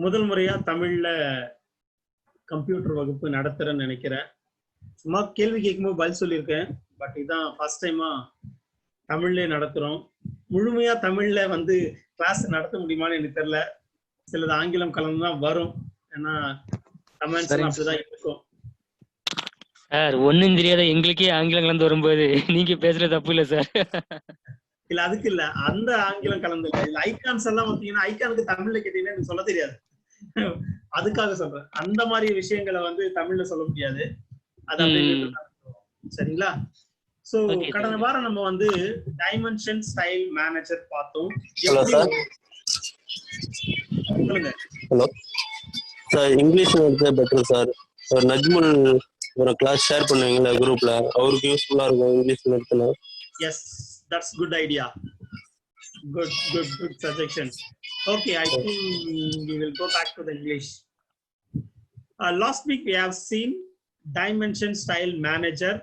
முதல் முறையா தமிழ்ல கம்ப்யூட்டர் வகுப்பு நடத்துறேன்னு நினைக்கிறேன். சும்மா கேள்வி கேட்கும்போது பதில் சொல்லியிருக்கேன். பட் இதான் ஃபர்ஸ்ட் டைமா தமிழ்ல நடத்துறோம். முழுமையா தமிழ்ல வந்து கிளாஸ் நடத்த முடியுமான்னு எனக்கு தெரியல. சிலது ஆங்கிலம் கலந்துதான் வரும். ஏன்னா கமெண்ட்ஸ் எல்லாம் அப்படிதான் இருக்கும். சார் ஒன்னும் தெரியாத எங்களுக்கே ஆங்கிலம் கலந்து வரும்போது நீங்க பேசுறது தப்பு இல்ல சார். இல்ல அதுக்கு இல்ல, அந்த ஆங்கிலம் கலந்து இல்ல. இதுல ஐகான்ஸ் எல்லாம் பாத்தீங்கன்னா ஐகானுக்கு தமிழ்ல கேட்டீங்கன்னா எனக்கு சொல்ல தெரியாது. அதுக்காக சொல்றேன். அந்த மாதிரி விஷயங்களை வந்து தமிழ்ல சொல்ல முடியாது. அது அப்படியே சரிங்களா? சோ கடந்த வாரம் நம்ம வந்து டைமென்ஷன் ஸ்டைல் மேனேஜர் பார்த்தோம். சொல்லுங்க. ஹலோ சார், இங்கிலீஷ் எடுத்தா பெட்டர் சார். நஜ்முல் ஒரு கிளாஸ் ஷேர் பண்ணுவீங்களா குரூப்ல? அவருக்கு யூஸ்ஃபுல்லா இருக்கும் இங்கிலீஷ் எடுத்தனா. Yes, that's good idea. Good suggestion. Okay, I think we will go back to the English. Last week we have seen dimension style manager,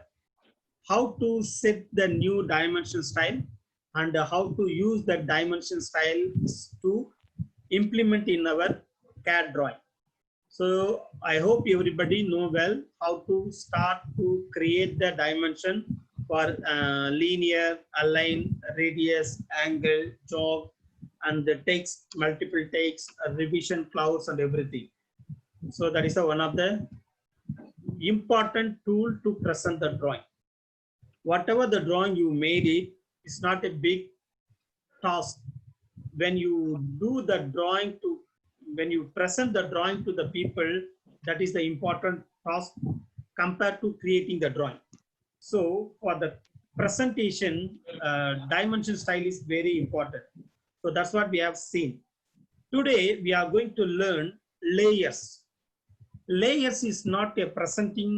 how to set the new dimension style and how to use the dimension styles to implement in our CAD drawing. So I hope everybody know well how to start to create the dimension for linear, align, radius, angle, chalk, and the text, multiple text, revision clouds, and everything. So that is one of the important tool to present the drawing. Whatever the drawing you made, it is not a big task. When you do the drawing when you present the drawing to the people, that is the important task compared to creating the drawing. So for the presentation, dimension style is very important. So that's what we have seen. Today we are going to learn layers. Layers is not a presenting,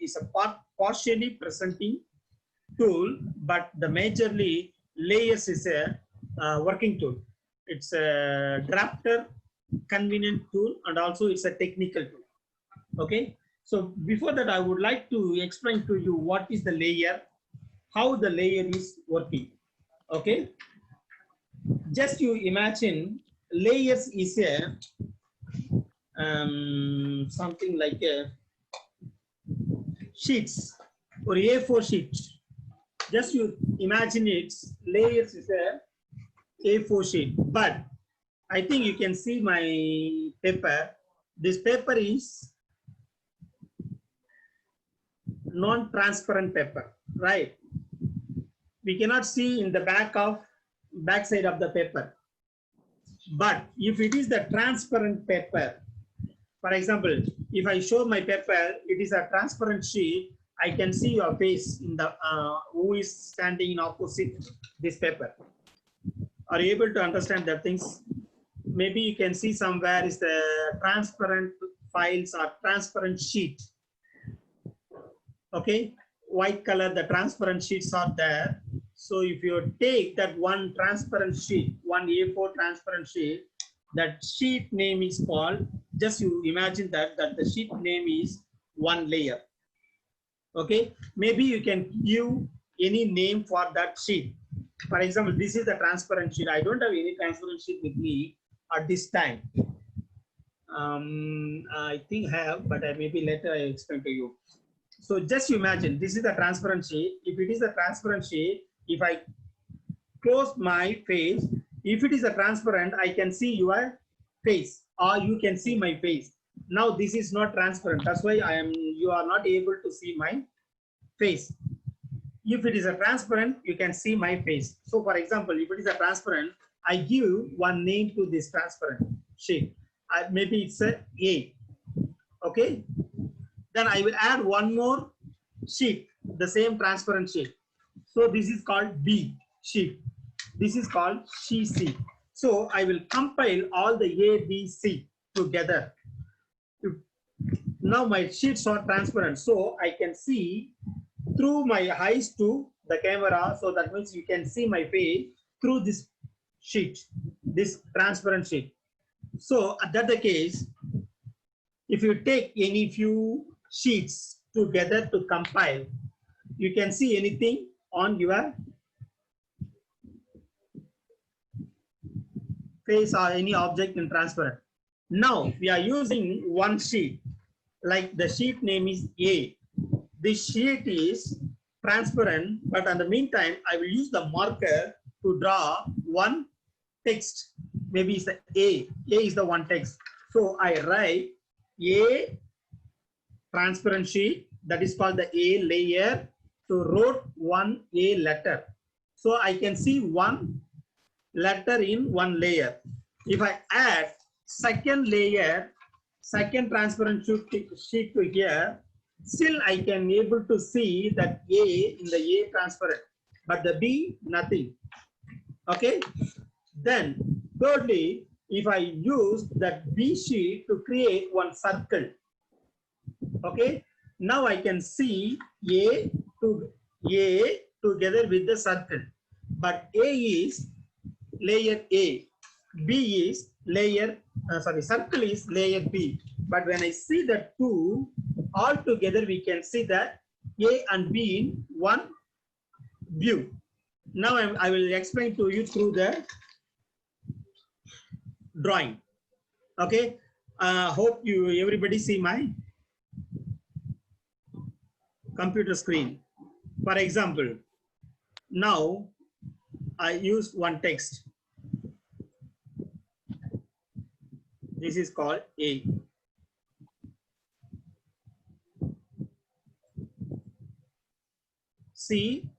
is a partially presenting tool, but the majorly layers is a working tool. It's a drafter, convenient tool, and also it's a technical tool. Okay. So before that, I would like to explain to you what is the layer, how the layer is working. Okay. Just you imagine layers is a something like a sheets or A4 sheet. Just you imagine it's layers is a A4 sheet, but I think you can see my paper. This paper is non-transparent paper, right? We cannot see in the back side of the paper. But if it is the transparent paper, for example, if I show my paper, it is a transparent sheet, I can see your face in the who is standing in opposite this paper. Are you able to understand that things? Maybe you can see somewhere is the transparent files or transparent sheet. Okay, white color, the transparent sheets are there. So if you take that one transparent sheet, one A4 transparent sheet, that sheet name is called, just you imagine that the sheet name is one layer. Okay, maybe you can give any name for that sheet. For example, this is the transparent sheet. I don't have any transparent sheet with me at this time. I think I have, but maybe later I explain to you. So just imagine this is the transparent sheet. If it is a transparent sheet, if I close my face, if it is a transparent, I can see your face or you can see my face. Now this is not transparent. That's why you are not able to see my face. If it is a transparent, you can see my face. So for example, if it is a transparent, I give one name to this transparent sheet. Maybe it's a A. Okay. Then I will add one more sheet, the same transparent sheet. So this is called B sheet. This is called C. So I will compile all the A, B, C together. Now my sheets are transparent, so I can see through my eyes to the camera. So that means you can see my face through this sheet, this transparent sheet. So that's the case. If you take any few sheets together to compile, you can see anything on your face or any object in transparent. Now we are using one sheet, like the sheet name is A. This sheet is transparent, but in the meantime, I will use the marker to draw one text. Maybe it's the A. A is the one text. So I write A transparent sheet, that is called the A layer. So wrote one A letter. So I can see one letter in one layer. If I add second layer, second transparent sheet to here, still I can able to see that A in the A transparent, but the B nothing. Okay. Then thirdly, if I use that B sheet to create one circle, okay, now I can see A together with the circle, but A is layer A, B is layer, circle is layer B. But when I see the two all together, we can see that A and B in one view. Now I will explain to you through the drawing. Okay. Hope you everybody see my computer screen. For example, now I use one text. This is called A. See,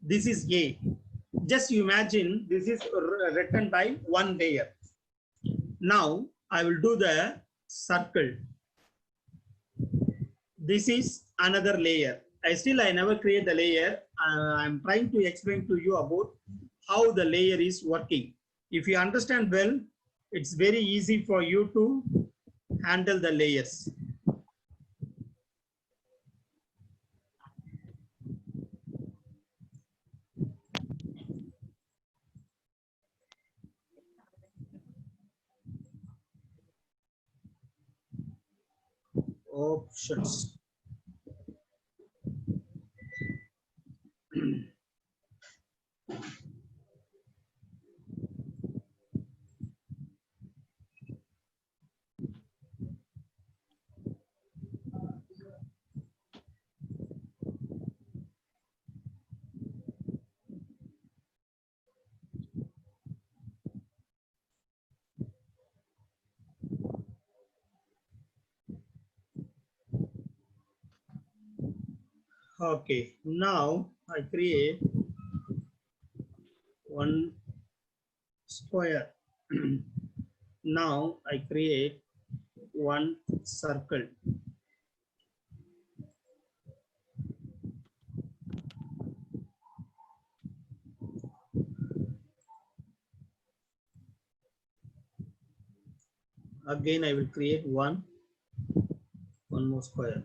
this is A. Just imagine this is written by one layer. Now I will do the circle. This is another layer. I never create the layer. I'm trying to explain to you about how the layer is working. If you understand well, it's very easy for you to handle the layers. Options. Okay, now I create one square. Now I create one circle. Again, I will create one more square.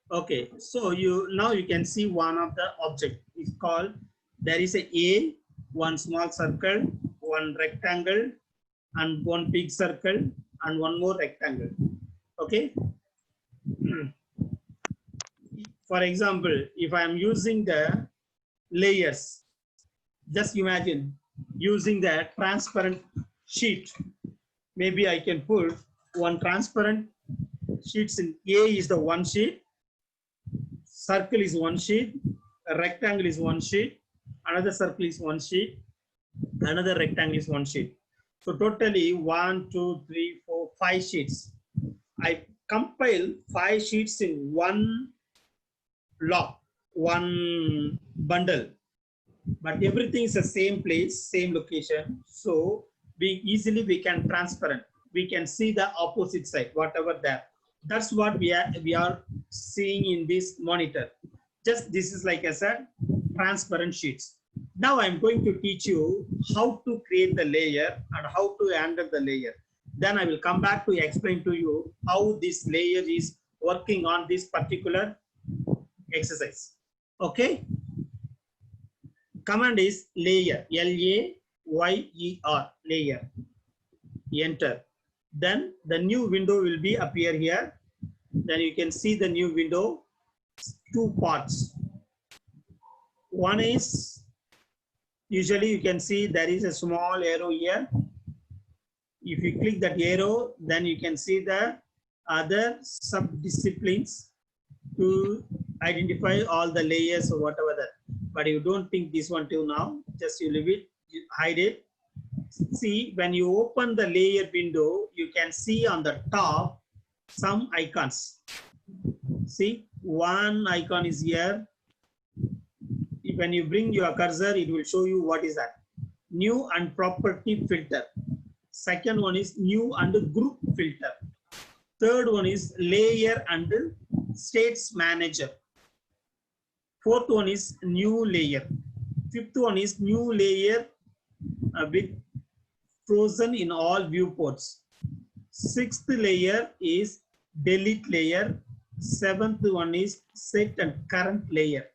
Okay, so now you can see one of the object is called, there is a one small circle, one rectangle, and one big circle, and one more rectangle. Okay. For example, if I am using the layers, just imagine using the transparent sheet. Maybe I can put one transparent sheets in A is the one sheet, circle is one sheet, a rectangle is one sheet, another circle is one sheet, another rectangle is one sheet. So totally 1, 2, 3, 4, 5 sheets. I compile 5 sheets in one block, one bundle, but everything is the same place, same location. So we can transparent. We can see the opposite side, whatever there. That's what we are seeing in this monitor. Just this is like I said, transparent sheets. Now I'm going to teach you how to create the layer and how to handle the layer. Then I will come back to explain to you how this layer is working on this particular exercise. Okay. Command is layer, L-A-Y-E-R, layer. Enter. Then the new window will be appear here. Then you can see the new window, two parts. One is, usually you can see there is a small arrow here. If you click that arrow, then you can see the other sub-disciplines to identify all the layers or whatever that. But you don't think this one too now, just you leave it, you hide it. See, when you open the layer window, you can see on the top some icons. See, one icon is here. When you bring your cursor, it will show you what is that. New and property filter. Second one is new and group filter. Third one is layer and states manager. Fourth one is new layer. Fifth one is new layer with frozen in all viewports. Sixth layer is delete layer. Seventh one is set and current layer.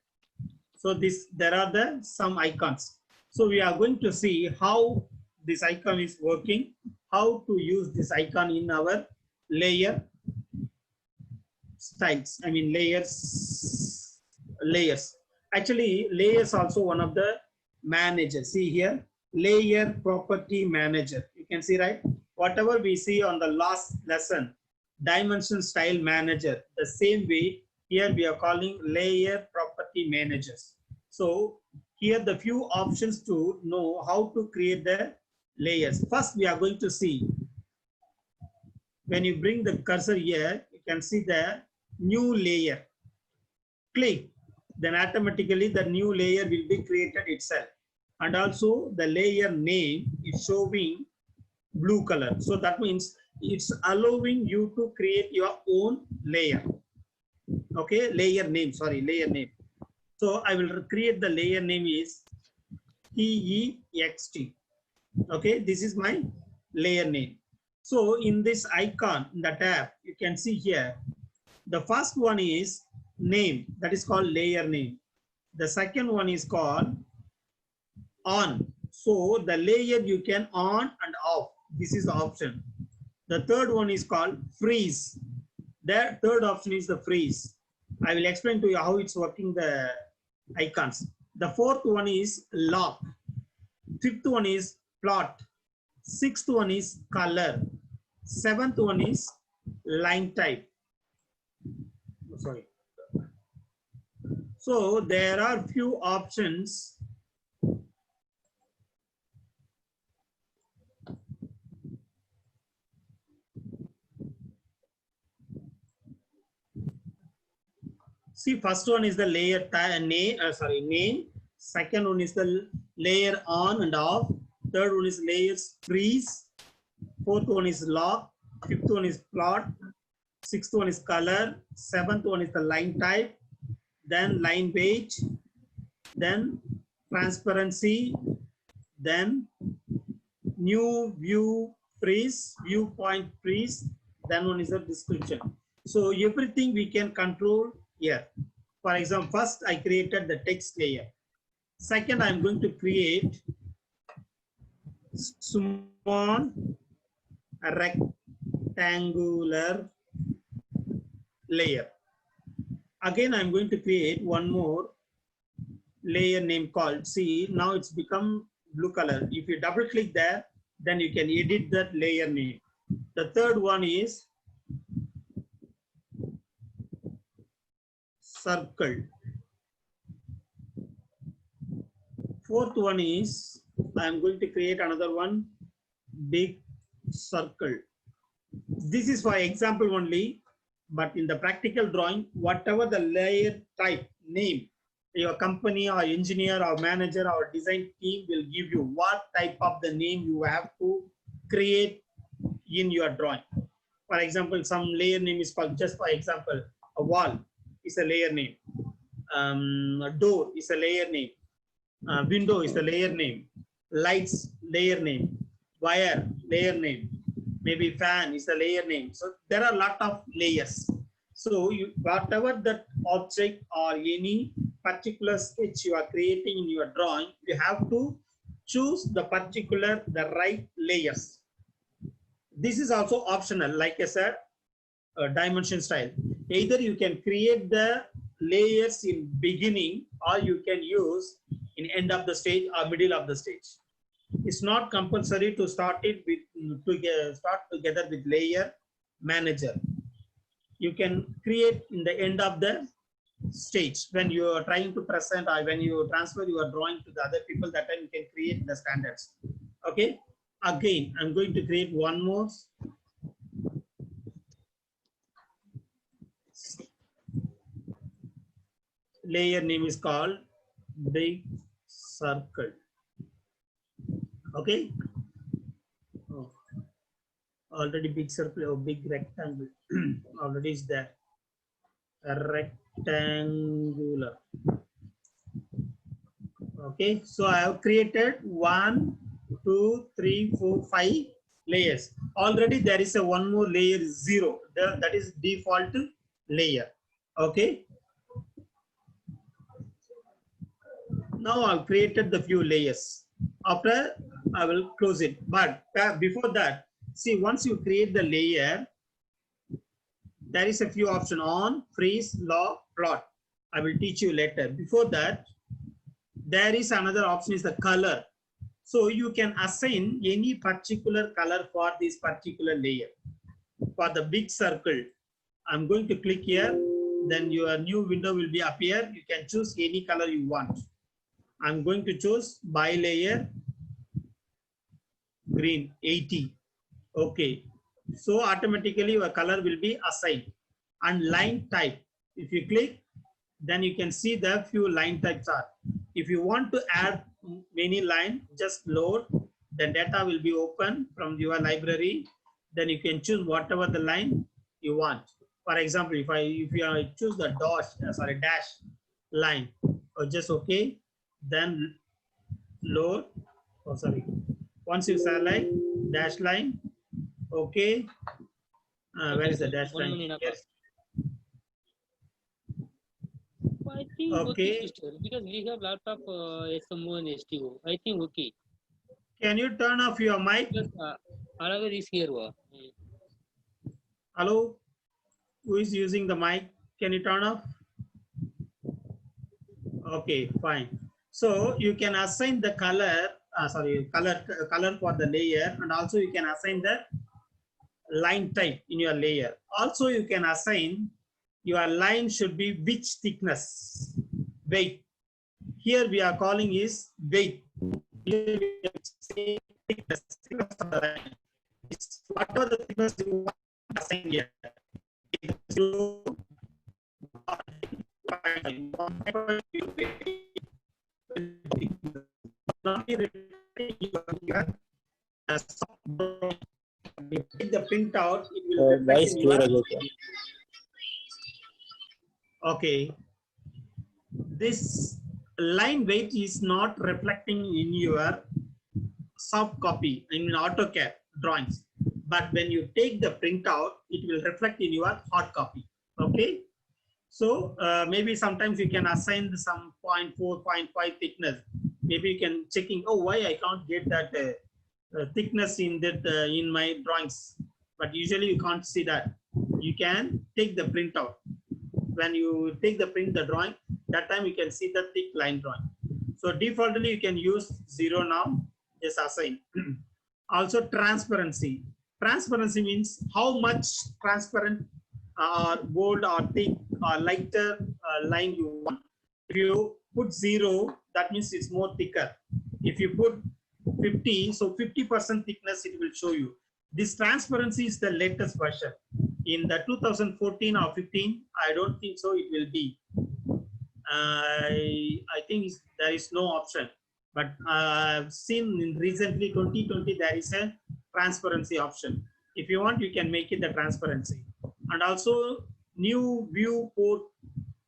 So there are some icons. So we are going to see how this icon is working, how to use this icon in our layer styles. I mean layers. Actually, layers also one of the managers. See here, layer property manager. You can see, right? Whatever we see on the last lesson, dimension style manager. The same way here we are calling layer property managers. So here the few options to know how to create the layers. First, we are going to see, when you bring the cursor here, you can see the new layer. Click, then automatically the new layer will be created itself. And also the layer name is showing blue color. So that means it's allowing you to create your own layer. Okay, layer name. So I will create the layer name is text. Okay, this is my layer name. So in this icon, in the tab, you can see here, the first one is name, that is called layer name. The second one is called on. So the layer you can on and off. This is the option. The third one is called freeze. The third option is the freeze. I will explain to you how it's working the icons. The fourth one is lock. Fifth one is plot. Sixth one is color. Seventh one is line type. Sorry. So there are few options. See, first one is the layer name. Second one is the layer on and off. Third one is layers freeze. Fourth one is lock. Fifth one is plot. Sixth one is color. Seventh one is the line type. Then line weight. Then transparency. Then new view freeze, viewpoint freeze. Then one is the description. So everything we can control here. For example, first I created the text layer. Second, I'm going to create small rectangular layer. Again, I'm going to create one more layer name called, see, now it's become blue color. If you double click there, then you can edit that layer name. The third one is circle. Fourth one is, I'm going to create another one, big circle. This is for example only, but in the practical drawing, whatever the layer type name, your company or engineer or manager or design team will give you what type of the name you have to create in your drawing. For example, some layer name is called, just for example, a wall is a layer name. A door is a layer name. Window is the layer name. Lights, layer name. Wire, layer name. Maybe fan is the layer name. So there are a lot of layers. So whatever that object or any particular sketch you are creating in your drawing, you have to choose the right layers. This is also optional, like I said, dimension style. Either you can create the layers in beginning, or you can use in end of the stage or middle of the stage. It's not compulsory to start it with start together with layer manager. You can create in the end of the stage when you are trying to present, or when you transfer your drawing to the other people. That time you can create the standards. Okay, again I'm going to create one more. Layer name is called big circle. Okay, oh, already big circle or big rectangle already is there. A rectangular. Okay, so I have created 1, 2, 3, 4, 5 layers. Already there is a one more layer 0. That is default layer. Okay. Now I've created the few layers. After I will close it. But before that, see, once you create the layer, there is a few options: on, freeze, lock, plot. I will teach you later. Before that, there is another option is the color. So you can assign any particular color for this particular layer. For the big circle, I'm going to click here. Then your new window will be appear. You can choose any color you want. I'm going to choose by layer green 80. Okay. So automatically your color will be assigned. And line type, if you click, then you can see the few line types are. If you want to add many line, just load. The data will be open from your library. Then you can choose whatever the line you want. For example, if you choose the dash line, or just okay, then load. Oh, sorry. Once you select dash line, okay. Where is the dash line? Yes. I think Okay. sister, because we have lot of SMO and STO. I think okay. Can you turn off your mic? Because another is here. Hello? Who is using the mic? Can you turn off? Okay, fine. So you can assign the color, color for the layer, and also you can assign the line type in your layer. Also you can assign your line should be which thickness, weight. Here we are calling is weight. Here we can say thickness of the line. It's whatever the thickness you want to assign here. The printout, it will Voice clear again. Okay. This line weight is not reflecting in your soft copy in AutoCAD drawings, but when you take the printout, it will reflect in your hard copy. Okay. So maybe sometimes you can assign some 0.4, 0.5 thickness. Maybe you can checking, oh, why I can't get that thickness in that in my drawings. But usually you can't see that. You can take the printout. When you take the drawing, that time you can see the thick line drawing. So defaultly you can use 0 now. Just assign. Also transparency. Transparency means how much transparent or bold or thick or lighter line you want. If you put 0, that means it's more thicker. If you put 50, so 50% thickness it will show you. This transparency is the latest version. In the 2014 or 15, I don't think so it will be. I think there is no option. But I've seen in recently 2020 there is a transparency option. If you want, you can make it the transparency. And also new viewport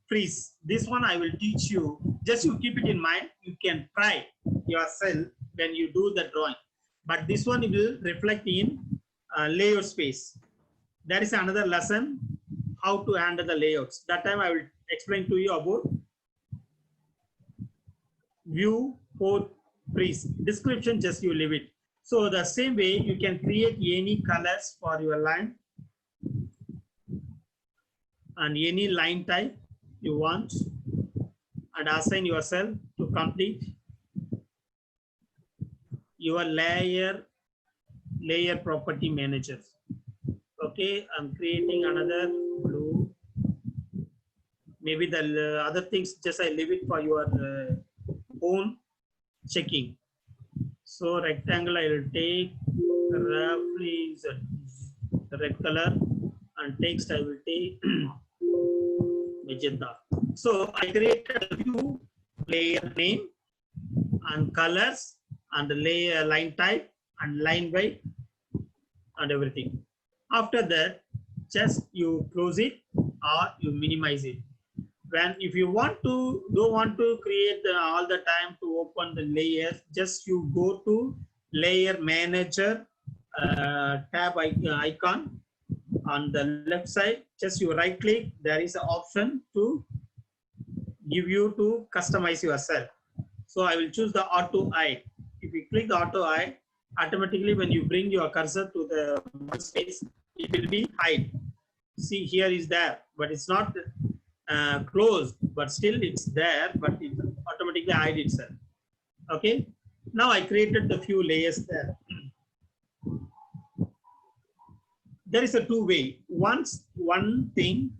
freeze. This one I will teach you. Just you keep it in mind. You can try yourself when you do the drawing. But this one will reflect in layout space. There is another lesson how to handle the layouts. That time I will explain to you about viewport freeze. Description, just you leave it. So the same way you can create any colors for your line. and any line type you want, and assign yourself to complete your layer property manager. Okay, I'm creating another blue. Maybe the other things just I leave it for your own checking. So rectangle I will take roughly the red color, and text I will take magenta. So I created a few layer name and colors and the layer line type and line weight and everything. After that, just you close it or you minimize it. When if you don't want to create all the time to open the layers, just you go to layer manager tab icon on the left side. Just you right click. There is an option to give you to customize yourself. So I will choose the auto hide. If you click the auto hide, automatically when you bring your cursor to the space, it will be hide. See, here is there, but it's not closed, but still it's there, but it automatically hide itself. Okay. Now I created the few layers there. There is a two way. One thing,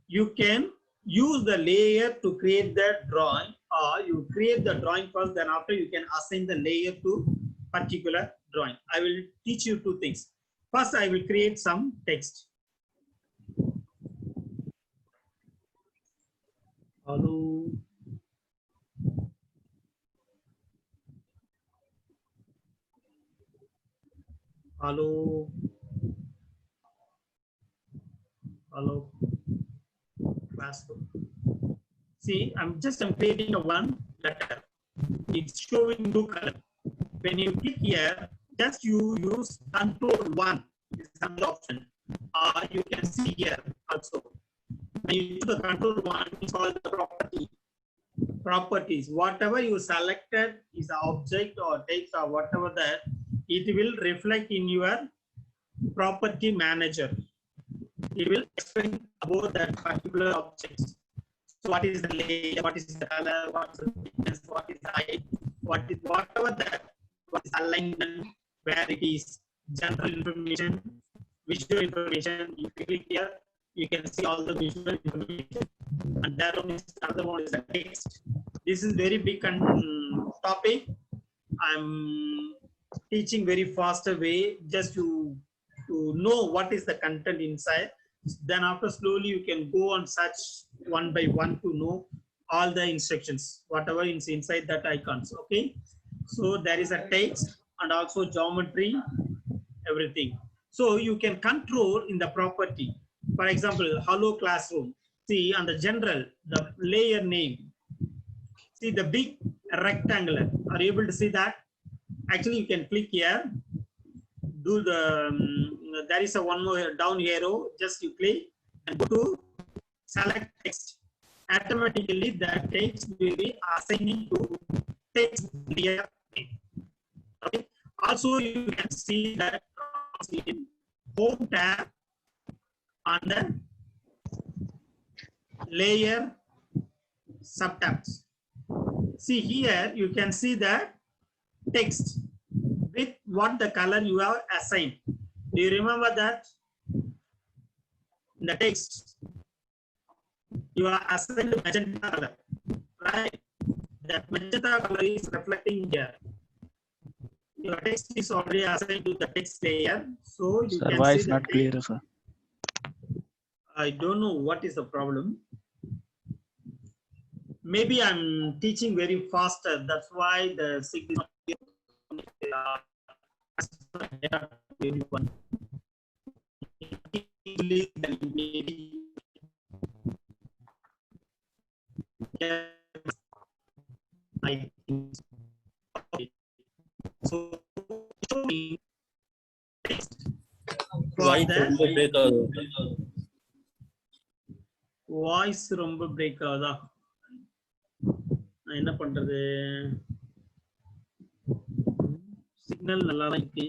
you can use the layer to create the drawing, or you create the drawing first, then after you can assign the layer to particular drawing. I will teach you two things. First, I will create some text. Hello. Hello. Hello. Classroom. See, I'm creating a one letter. It's showing blue color. When you click here, just you use Control 1 is another option. Or you can see here also. When you use the Control 1, it's called the property. Properties. Whatever you selected is an object or text or whatever that, it will reflect in your property manager. It will explain about that particular objects. So what is the layer, what is the color, what is the thickness, what is the height, whatever that, what is alignment, where it is, general information, visual information. If you click here, you can see all the visual information. And that one is another one is the text. This is very big topic. I'm teaching very faster way just to know what is the content inside. Then after slowly you can go and search one by one to know all the instructions, whatever is inside that icons. Okay. So there is a text and also geometry, everything. So you can control in the property. For example, hello classroom. See on the general, the layer name. See the big rectangular. Are you able to see that? Actually, you can click here. Do the there is a one more down arrow. Just you click and go to select text. Automatically, the text will be assigning to text layer name. Okay. Also, you can see that in home tab on the layer subtabs. See here, you can see that text with what the color you have assigned. Do you remember that? In the text, you are assigned magenta color, right? That magenta color is reflecting here. Your text is already assigned to the text layer, so you Sir, can voice see not clear, sir. I don't know what is the problem. Maybe I'm teaching very faster. That's why the signal. I think so. Voice ரொம்ப break ஆகுதா? நான் என்ன பண்றது? Signal நல்லா தான் இருக்கு.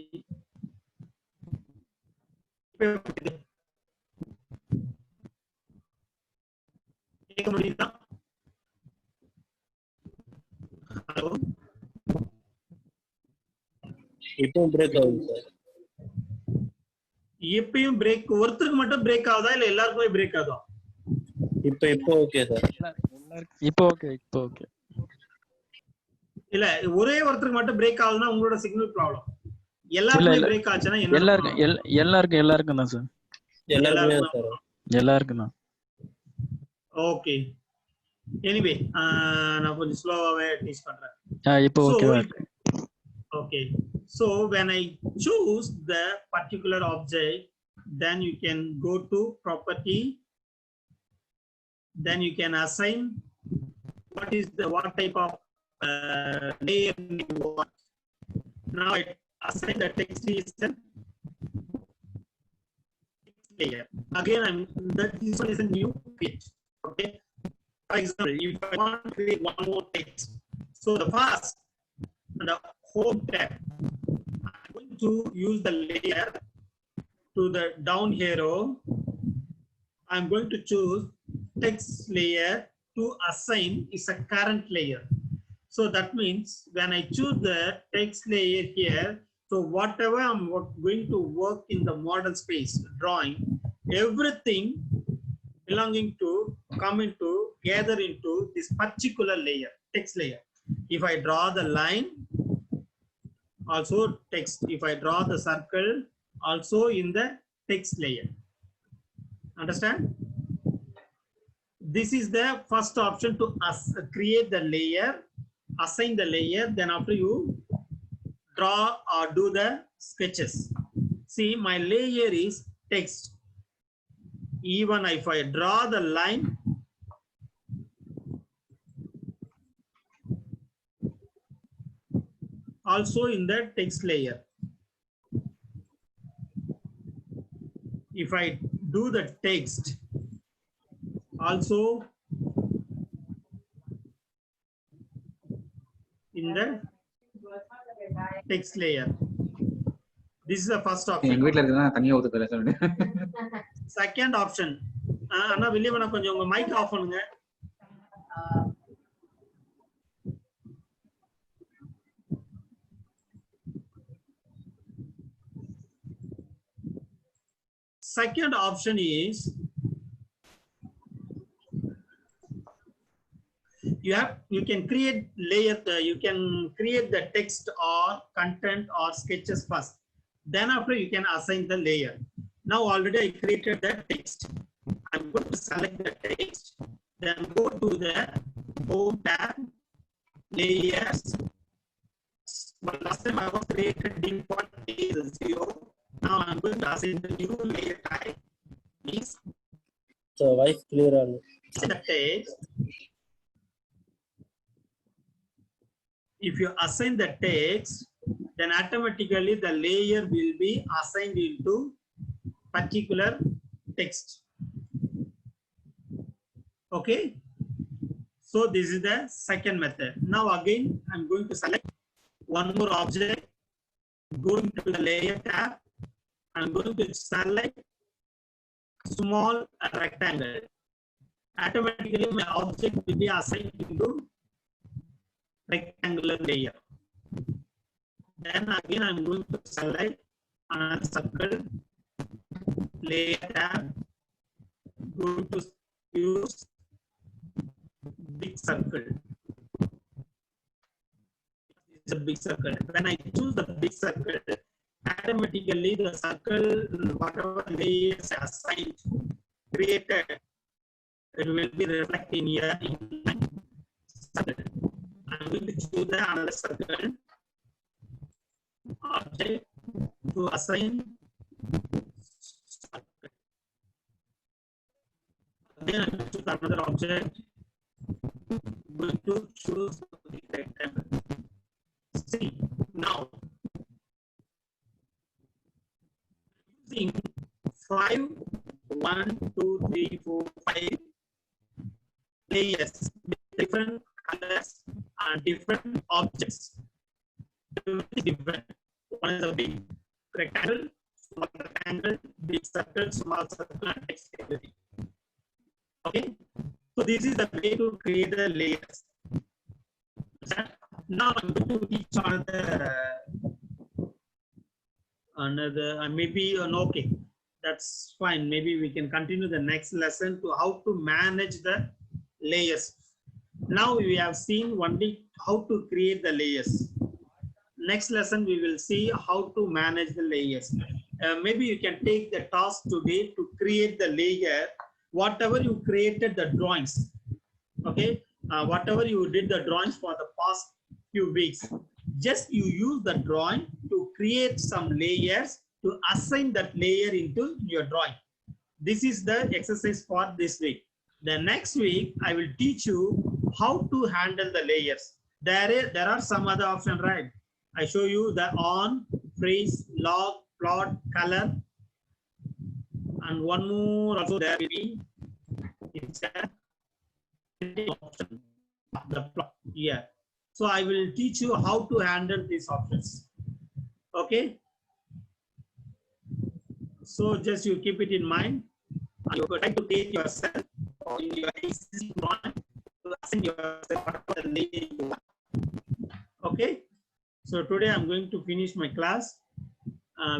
இப்போ break ஆகுது சார். எப்பயும் பிரேக் ஒருத்தருக்கு மட்டும் பிரேக் ஆகுதா இல்ல எல்லாருக்குமே பிரேக் ஆகுதா? இப்போ ஓகே சார். இப்போ ஓகே. இல்ல ஒரே ஒருத்தருக்கு மட்டும் பிரேக் ஆகுதுன்னா உங்களோட சிக்னல் ப்ராப்ளம். எல்லாருக்குமே பிரேக் ஆச்சுன்னா என்ன? எல்லாருக்கும் தான் சார். எல்லாருக்கும் தான். ஓகே. எனிவே நான் கொஞ்சம் ஸ்லோவாவே டீச் பண்றேன். இப்போ ஓகேவா? Okay. So when I choose the particular object, then you can go to property. Then you can assign what type of layer you want. Now I assign the text is the text layer. Again, this one is a new page. Okay. For example, if I want to create one more text, so the first the home tab, I'm going to use the layer to the down arrow. I'm going to choose text layer to assign is a current layer. So that means when I choose the text layer here, so whatever I'm going to work in the model space drawing, everything belonging to come into gather into this particular layer, text layer. If I draw the line, also text. If I draw the circle, also in the text layer. Understand? This is the first option to create the layer, assign the layer. Then after you draw or do the sketches. See, my layer is text. Even if I draw the line, also in the text layer. If I do the text, also in the text layer. This is the first option. Second option. அண்ணா வெளியே வேணா கொஞ்சம் உங்க mic of பண்ணுங்க. Second option is you can create layer, you can create the text or content or sketches first. Then after you can assign the layer. Now already I created the text. I'm going to select the text, then go to the home tab, layers. But last time I was created default is 0. Now I'm going to assign the new layer type. Means so voice clear on the text. If you assign the text, then automatically the layer will be assigned into particular text. Okay. So this is the second method. Now again, I'm going to select one more object, going to the layer tab. I'm going to select small rectangle. Automatically my object will be assigned into rectangular layer. Then again I'm going to select another circle, layer tab, going to use big circle. It's a big circle. When I choose the big circle, automatically the circle, whatever layers assigned, created, it will be reflecting here in my circle. I'm going to choose another circle object to assign circle. Then I'm going to choose another object. I'm going to choose the rectangle. See, now using 5, 1, 2, 3, 4, 5 layers with different colors and different objects. Different. One is a big rectangle, small rectangle, big circle, small circle, and text everything. Okay. So this is the way to create the layers. Now I'm going to teach on the Another, maybe, okay, that's fine. Maybe we can continue the next lesson to how to manage the layers. Now we have seen only how to create the layers. Next lesson, we will see how to manage the layers. Maybe you can take the task today to create the layer, whatever you created the drawings, okay? Whatever you did the drawings for the past few weeks, just you use the drawing to create some layers to assign that layer into your drawing. This is the exercise for this week. The next week, I will teach you how to handle the layers. There are some other options, right? I show you the on, freeze, log, plot, color, and one more also there will be it's a option of the plot here. So I will teach you how to handle these options. Okay. So just you keep it in mind. You try to take yourself or in your existing drawing to assign yourself the layer you want. Okay. So today I'm going to finish my class.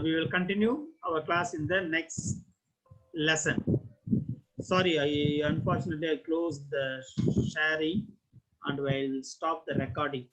We will continue our class in the next lesson. Sorry, unfortunately I closed the sharing and I will stop the recording.